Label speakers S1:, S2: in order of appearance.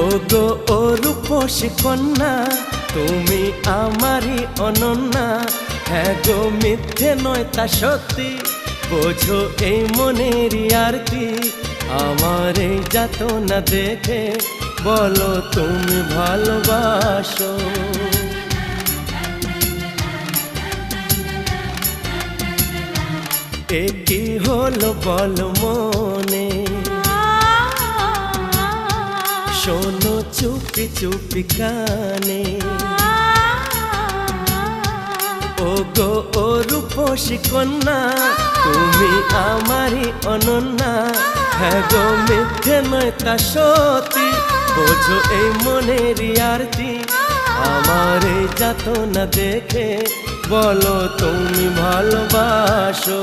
S1: ও গো ও রূপসী কন্যা, তুমি আমারই অনন্যা। হ্যাঁ গো মিথ্যে নয় তা সত্যি, বোঝো এই মনের আরতি। আমার এই যাতনা দেখে বলো তুমি ভালোবাসো। এ কি হলো বলো মনে, শোনো চুপি চুপি কানে। ও গো ও রূপসী কন্যা, তুমি আমারই অনন্যা। হ্যাঁ গো মিথ্যে নয় তা সত্যি, বোঝো এই মনের আরতি। আমার এই যাতনা দেখে বলো তুমি ভালোবাসো।